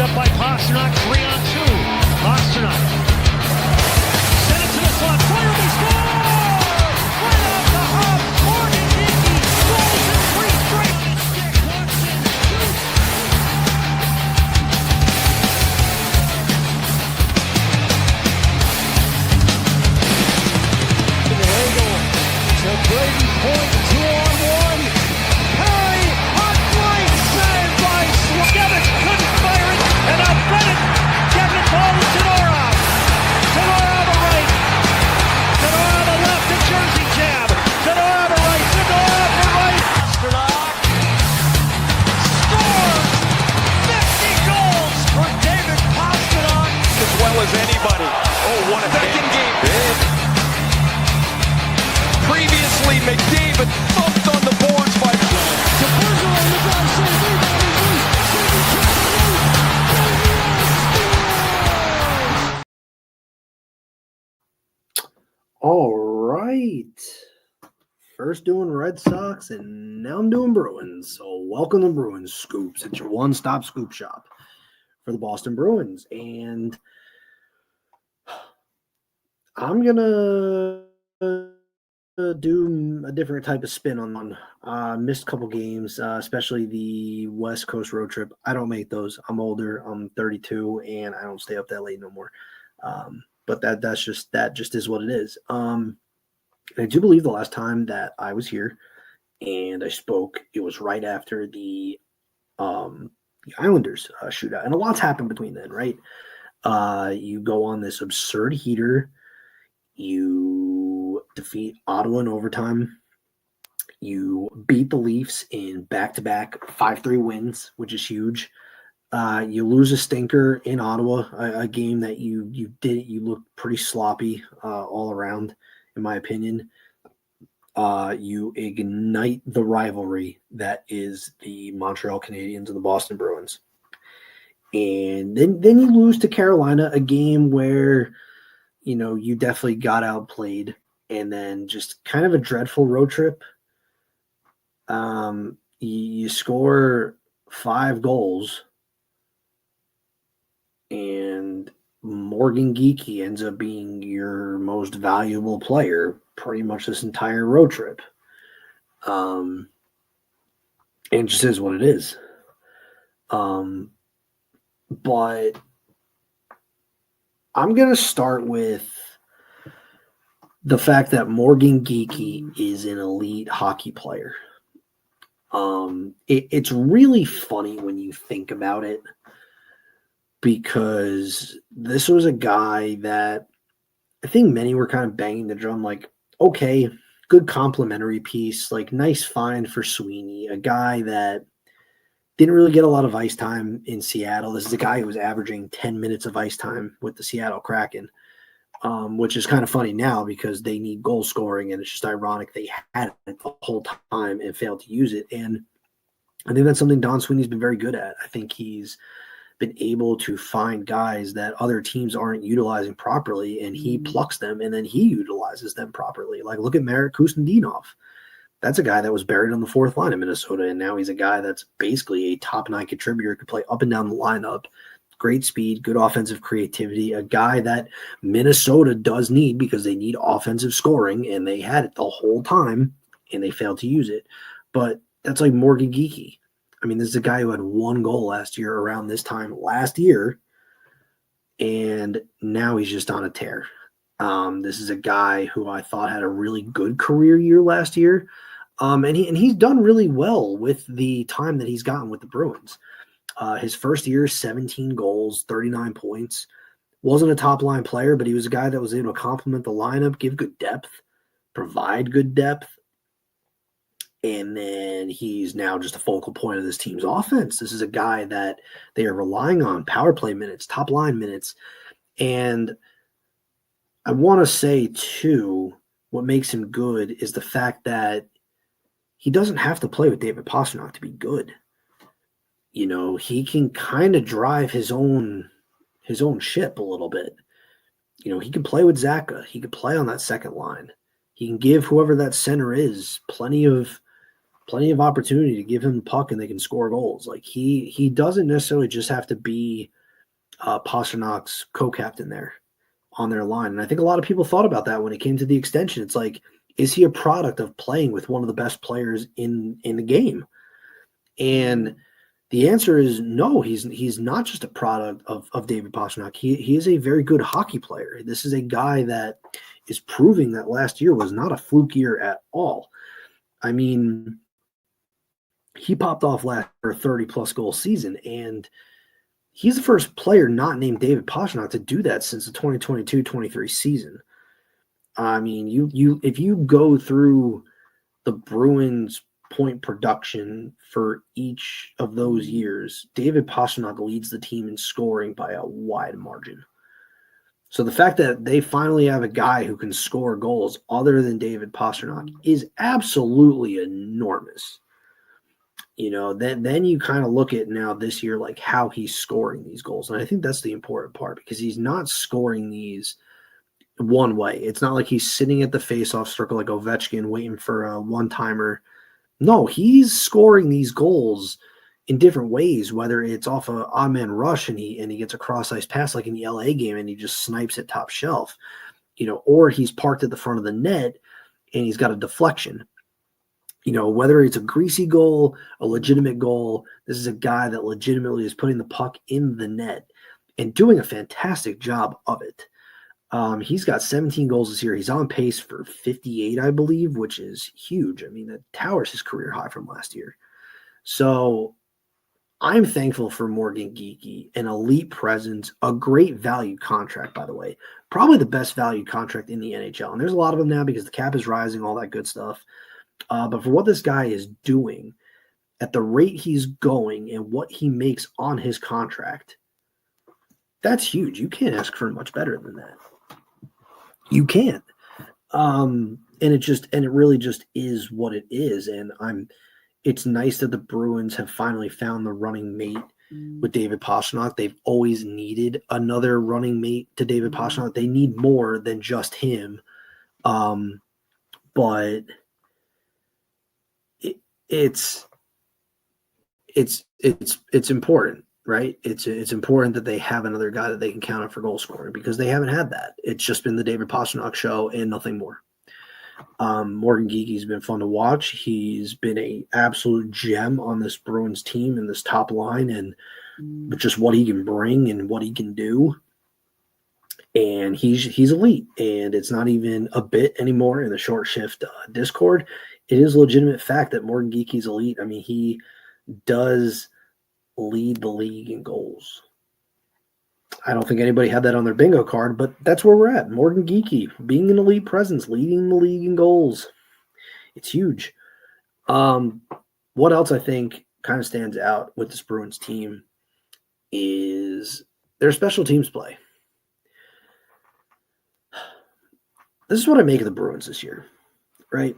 up by Pasternak, 3-on-2. Pasternak. Send it to the slot. Fire, they score! Right off the hop. Morgan Geekie scores in 3 straight. Stick, Watson, shoots. To Brady Point, 2-on-1. Perry, hot flight, saved by Swagevich, couldn't fire it, and now Bennett getting the ball to Zadorov. Zadorov the right, Zadorov the left, the Jersey jab. Zadorov the right, Zadorov the right. Pasternak scores 50 goals for David Pasternak. As well as anybody. Oh, what a second game. Previously, McDavid thumped on the boards by All right. First doing Red Sox, and now I'm doing Bruins. So welcome to Bruins Scoops. It's your one-stop scoop shop for the Boston Bruins. And I'm going to do a different type of spin on missed a couple games, especially the West Coast road trip. I don't make those. I'm older. I'm 32, and I don't stay up that late no more. But that just is what it is. I do believe the last time that I was here and I spoke, it was right after the Islanders shootout, and a lot's happened between then, right? You go on this absurd heater. You defeat Ottawa in overtime. You beat the Leafs in back-to-back 5-3 wins, which is huge. You lose a stinker in Ottawa, a game that you looked pretty sloppy all around, in my opinion. You ignite the rivalry that is the Montreal Canadiens and the Boston Bruins. And then you lose to Carolina, a game where you definitely got outplayed, and then just kind of a dreadful road trip. You score 5 goals, and Morgan Geekie ends up being your most valuable player pretty much this entire road trip. And it just is what it is. But I'm going to start with the fact that Morgan Geekie is an elite hockey player. It's really funny when you think about it, because this was a guy that I think many were kind of banging the drum like, okay, good complimentary piece, like nice find for Sweeney, a guy that didn't really get a lot of ice time in Seattle. This is a guy who was averaging 10 minutes of ice time with the Seattle Kraken, which is kind of funny now because they need goal scoring, and it's just ironic they had it the whole time and failed to use it. And I think that's something Don Sweeney's been very good at. I think he's been able to find guys that other teams aren't utilizing properly, and he plucks them, and then he utilizes them properly. Like, look at Marek Kuznetsov. That's a guy that was buried on the 4th line in Minnesota, and now he's a guy that's basically a top-9 contributor, could play up and down the lineup, great speed, good offensive creativity, a guy that Minnesota does need because they need offensive scoring, and they had it the whole time, and they failed to use it. But that's like Morgan Geekie. I mean, this is a guy who had 1 goal last year around this time last year, and now he's just on a tear. This is a guy who I thought had a really good career year last year, and he's done really well with the time that he's gotten with the Bruins. His first year, 17 goals, 39 points. Wasn't a top-line player, but he was a guy that was able to complement the lineup, give good depth, provide good depth. And then he's now just a focal point of this team's offense. This is a guy that they are relying on, power play minutes, top line minutes. And I want to say, too, what makes him good is the fact that he doesn't have to play with David Pasternak to be good. He can kind of drive his own ship a little bit. He can play with Zaka. He can play on that second line. He can give whoever that center is plenty of plenty of opportunity to give him the puck and they can score goals. Like he doesn't necessarily just have to be Pasternak's co-captain there on their line. And I think a lot of people thought about that when it came to the extension. It's like, is he a product of playing with one of the best players in the game? And the answer is no, he's not just a product of David Pastrnak. He is a very good hockey player. This is a guy that is proving that last year was not a fluke year at all. I mean, he popped off last year a 30-plus goal season, and he's the first player not named David Pastrnak to do that since the 2022-23 season. I mean, if you go through the Bruins' point production for each of those years, David Pastrnak leads the team in scoring by a wide margin. So the fact that they finally have a guy who can score goals other than David Pastrnak is absolutely enormous. You know, then you kind of look at now this year, like how he's scoring these goals. And I think that's the important part, because he's not scoring these one way. It's not like he's sitting at the faceoff circle like Ovechkin waiting for a one-timer. No, he's scoring these goals in different ways, whether it's off a odd-man rush and he gets a cross-ice pass like in the LA game and he just snipes it top shelf, you know, or he's parked at the front of the net and he's got a deflection. You know, whether it's a greasy goal, a legitimate goal, this is a guy that legitimately is putting the puck in the net and doing a fantastic job of it. He's got 17 goals this year. He's on pace for 58, I believe, which is huge. I mean, that towers his career high from last year. So I'm thankful for Morgan Geekie, an elite presence, a great value contract, by the way. Probably the best value contract in the NHL. And there's a lot of them now because the cap is rising, all that good stuff. But for what this guy is doing, at the rate he's going and what he makes on his contract, that's huge. You can't ask for much better than that. You can't. And it really just is what it is. And it's nice that the Bruins have finally found the running mate with David Pastrnak. They've always needed another running mate to David Pastrnak. They need more than just him. But it's important, right? It's important that they have another guy that they can count on for goal scoring, because they haven't had that. It's just been the David Pastrnak show and nothing more. Morgan Geekie's been fun to watch. He's been an absolute gem on this Bruins team and this top line, and just what he can bring and what he can do. And he's elite, and it's not even a bit anymore in the short shift Discord. It is a legitimate fact that Morgan Geekie's elite. I mean, he does lead the league in goals. I don't think anybody had that on their bingo card, but that's where we're at. Morgan Geekie being an elite presence, leading the league in goals. It's huge. What else I think kind of stands out with this Bruins team is their special teams play. This is what I make of the Bruins this year, right?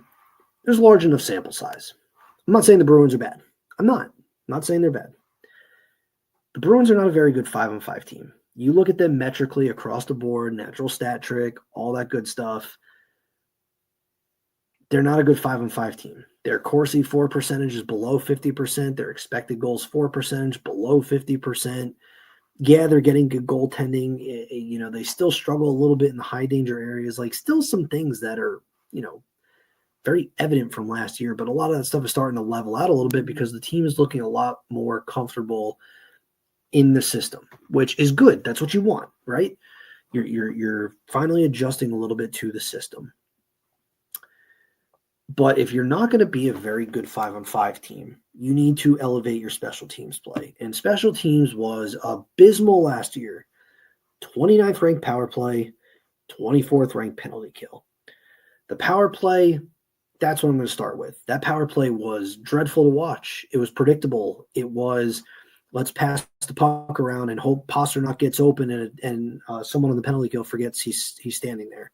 There's a large enough sample size. I'm not saying the Bruins are bad. I'm not saying they're bad. The Bruins are not a very good 5-on-5 team. You look at them metrically across the board, natural stat trick, all that good stuff. They're not a good 5-on-5 team. Their Corsi for percentage is below 50%. Their expected goals for percentage below 50%. Yeah, they're getting good goaltending. You know, they still struggle a little bit in the high danger areas. Like, still some things that are, you know, very evident from last year, but a lot of that stuff is starting to level out a little bit because the team is looking a lot more comfortable in the system, which is good. That's what you want, right? You're finally adjusting a little bit to the system. But if you're not going to be a very good 5-on-5 team, you need to elevate your special teams play. And special teams was abysmal last year. 29th ranked power play, 24th ranked penalty kill. The power play, that's what I'm going to start with. That power play was dreadful to watch. It was predictable. It was, let's pass the puck around and hope Pastrnak gets open and someone on the penalty kill forgets he's standing there.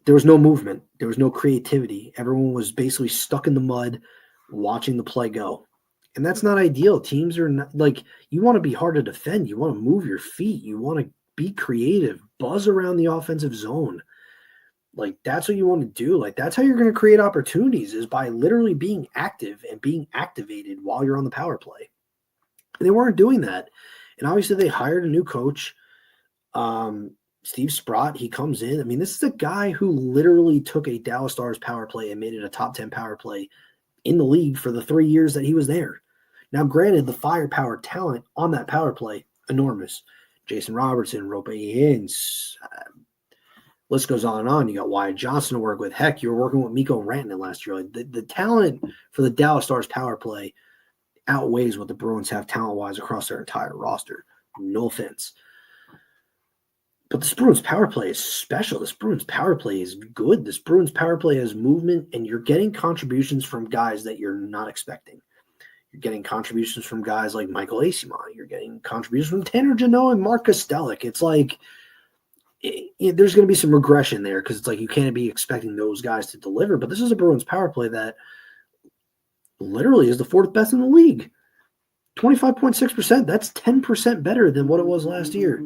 There was no movement. There was no creativity. Everyone was basically stuck in the mud watching the play go. And that's not ideal. Teams are not, like, you want to be hard to defend. You want to move your feet. You want to be creative, buzz around the offensive zone. Like, that's what you want to do. Like, that's how you're going to create opportunities, is by literally being active and being activated while you're on the power play. And they weren't doing that. And obviously they hired a new coach, Steve Sprott. He comes in. I mean, this is a guy who literally took a Dallas Stars power play and made it a top 10 power play in the league for the 3 years that he was there. Now, granted, the firepower talent on that power play, enormous. Jason Robertson, Rope Hintz, list goes on and on. You got Wyatt Johnson to work with. Heck, you were working with Mikko Rantanen last year. Like, the talent for the Dallas Stars power play outweighs what the Bruins have talent-wise across their entire roster. No offense. But this Bruins power play is special. This Bruins power play is good. This Bruins power play has movement, and you're getting contributions from guys that you're not expecting. You're getting contributions from guys like Michael Eyssimont. You're getting contributions from Tanner Jeannot and Mark Kostelic. It's like there's going to be some regression there, because it's like you can't be expecting those guys to deliver. But this is a Bruins power play that literally is the fourth best in the league. 25.6%. That's 10% better than what it was last year.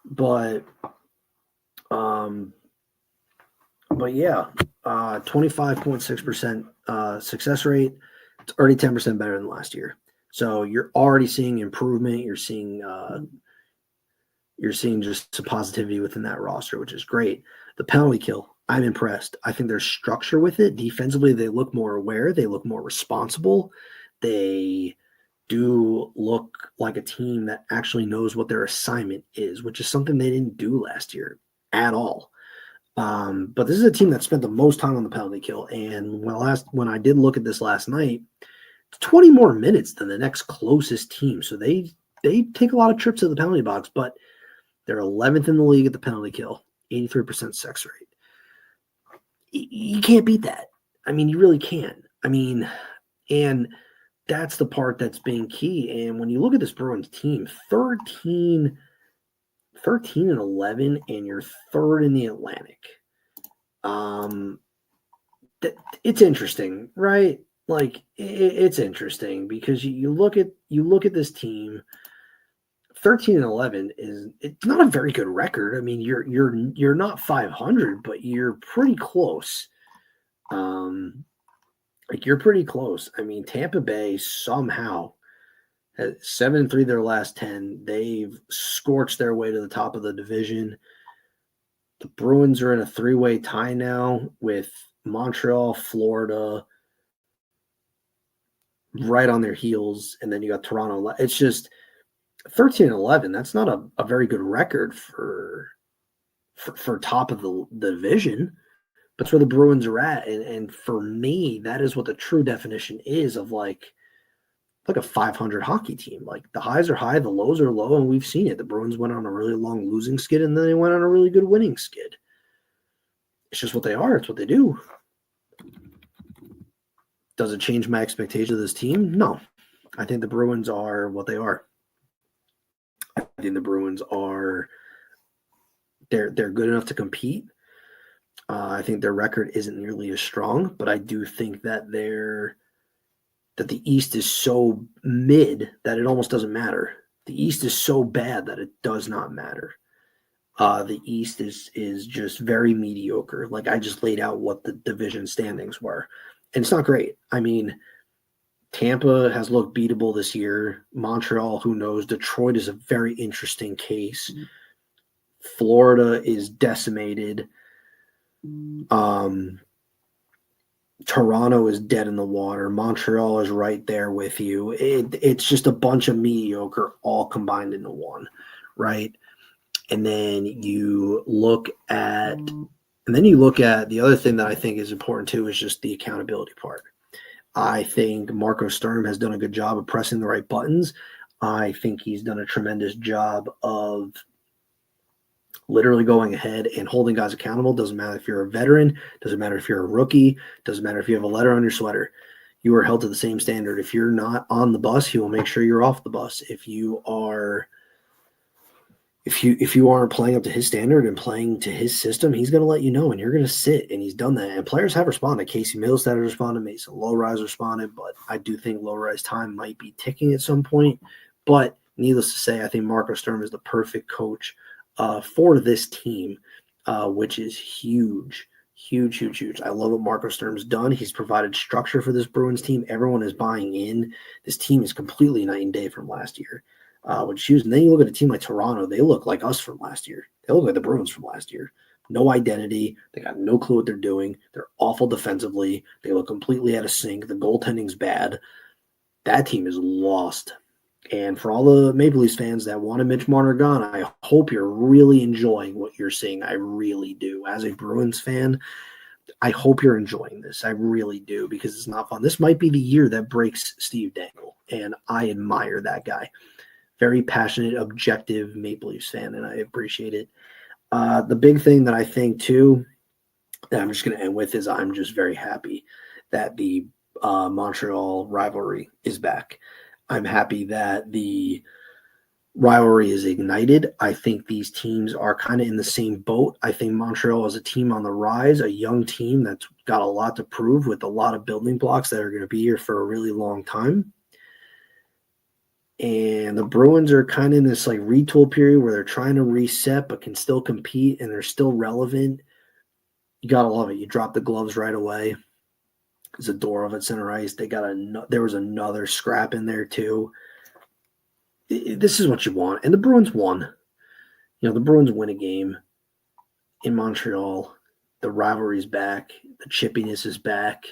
But yeah, 25.6% success rate. It's already 10% better than last year. So you're already seeing improvement. You're seeing just some positivity within that roster, which is great. The penalty kill, I'm impressed. I think there's structure with it. Defensively, they look more aware. They look more responsible. They do look like a team that actually knows what their assignment is, which is something they didn't do last year at all. But this is a team that spent the most time on the penalty kill. And when I did look at this last night, it's 20 more minutes than the next closest team. So they take a lot of trips to the penalty box, but they're 11th in the league at the penalty kill, 83% success rate. You can't beat that. I mean, you really can't. I mean, and that's the part that's being key. And when you look at this Bruins team, 13 and 11, and you're third in the Atlantic. It's interesting, right? Like, it's interesting because you look at this team. 13 and 11 it's not a very good record. I mean, you're not 500, but you're pretty close. Like, you're pretty close. I mean, Tampa Bay somehow has 7-3 their last 10. They've scorched their way to the top of the division. The Bruins are in a 3-way tie now with Montreal, Florida right on their heels, and then you got Toronto. It's just 13 and 11. That's not a very good record for top of the division. That's where the Bruins are at. And for me, that is what the true definition is of like a 500 hockey team. Like, the highs are high, the lows are low, and we've seen it. The Bruins went on a really long losing skid, and then they went on a really good winning skid. It's just what they are. It's what they do. Does it change my expectation of this team? No. I think the Bruins are what they are. I think the Bruins are they're good enough to compete. I think their record isn't nearly as strong, but I do think that the East is so mid that it almost doesn't matter. The East is so bad that it does not matter. The East is just very mediocre. Like, I just laid out what the division standings were, and it's not great. I mean, Tampa has looked beatable this year. Montreal, who knows? Detroit is a very interesting case. Florida is decimated. Toronto is dead in the water. Montreal is right there with you. It's just a bunch of mediocre all combined into one, right? And then you look at the other thing that I think is important too is just the accountability part. I think Marco Sturm has done a good job of pressing the right buttons. I think he's done a tremendous job of literally going ahead and holding guys accountable. Doesn't matter if you're a veteran, doesn't matter if you're a rookie, doesn't matter if you have a letter on your sweater. You are held to the same standard. If you're not on the bus, he will make sure you're off the bus. If you are if you aren't playing up to his standard and playing to his system, he's going to let you know, and you're going to sit, and he's done that. And players have responded. Casey Middlestad has responded. Mason Lowrise responded, but I do think Lowrise time might be ticking at some point. But needless to say, I think Marco Sturm is the perfect coach for this team, which is huge. Huge, huge, huge. I love what Marco Sturm's done. He's provided structure for this Bruins team. Everyone is buying in. This team is completely night and day from last year. Which and then you look at a team like Toronto, they look like us from last year. They look like the Bruins from last year. No identity. They got no clue what they're doing. They're awful defensively. They look completely out of sync. The goaltending's bad. That team is lost. And for all the Maple Leafs fans that wanted Mitch Marner gone, I hope you're really enjoying what you're seeing. I really do. As a Bruins fan, I hope you're enjoying this. I really do, because it's not fun. This might be the year that breaks Steve Dangle, and I admire that guy. Very passionate, objective Maple Leafs fan, and I appreciate it. The big thing that I think, too, that I'm just going to end with is I'm just very happy that the Montreal rivalry is back. I'm happy that the rivalry is ignited. I think these teams are kind of in the same boat. I think Montreal is a team on the rise, a young team that's got a lot to prove with a lot of building blocks that are going to be here for a really long time. And the Bruins are kind of in this like retool period where they're trying to reset but can still compete, and they're still relevant. You got to love it. You drop the gloves right away. Zadorov at center ice. There was another scrap in there too. This is what you want. And the Bruins won. The Bruins win a game in Montreal. The rivalry's back. The chippiness is back.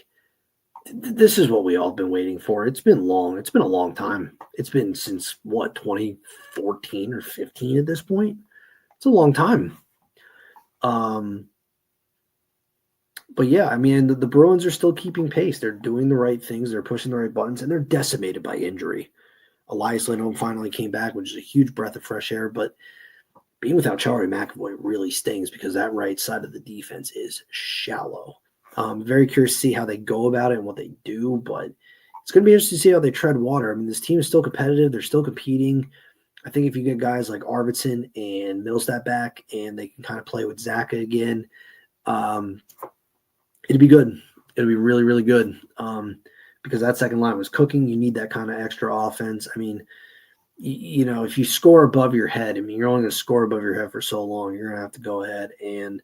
This is what we all been waiting for. It's been long. It's been a long time. It's been since, 2014 or 15 at this point? It's a long time. But yeah, I mean, the Bruins are still keeping pace. They're doing the right things. They're pushing the right buttons, and they're decimated by injury. Elias Lindholm finally came back, which is a huge breath of fresh air. But being without Charlie McAvoy really stings, because that right side of the defense is shallow. Very curious to see how they go about it and what they do, but it's going to be interesting to see how they tread water. I mean, this team is still competitive. They're still competing. I think if you get guys like Arvidsson and Middlestat back, and they can kind of play with Zaka again, it'd be good. It'll be really, really good, because that second line was cooking. You need that kind of extra offense. I mean, if you score above your head, you're only going to score above your head for so long. You're going to have to go ahead and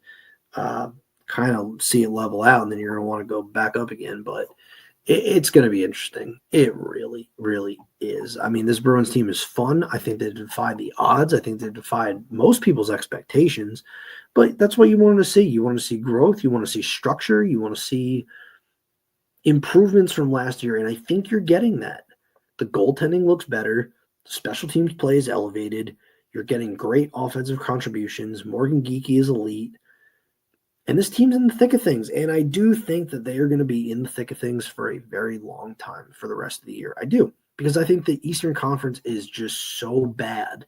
kind of see it level out, and then you're going to want to go back up again. But it's going to be interesting. It really, really is. I mean, this Bruins team is fun. I think they defied the odds. I think they defied most people's expectations. But that's what you want to see. You want to see growth. You want to see structure. You want to see improvements from last year, and I think you're getting that. The goaltending looks better. The special teams play is elevated. You're getting great offensive contributions. Morgan Geekie is elite. And this team's in the thick of things. And I do think that they are going to be in the thick of things for a very long time for the rest of the year. I do. Because I think the Eastern Conference is just so bad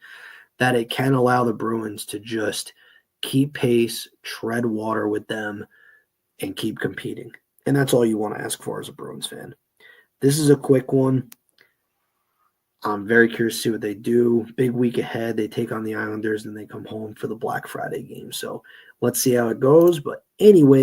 that it can allow the Bruins to just keep pace, tread water with them, and keep competing. And that's all you want to ask for as a Bruins fan. This is a quick one. I'm very curious to see what they do. Big week ahead. They take on the Islanders, and they come home for the Black Friday game. So let's see how it goes. But anyway,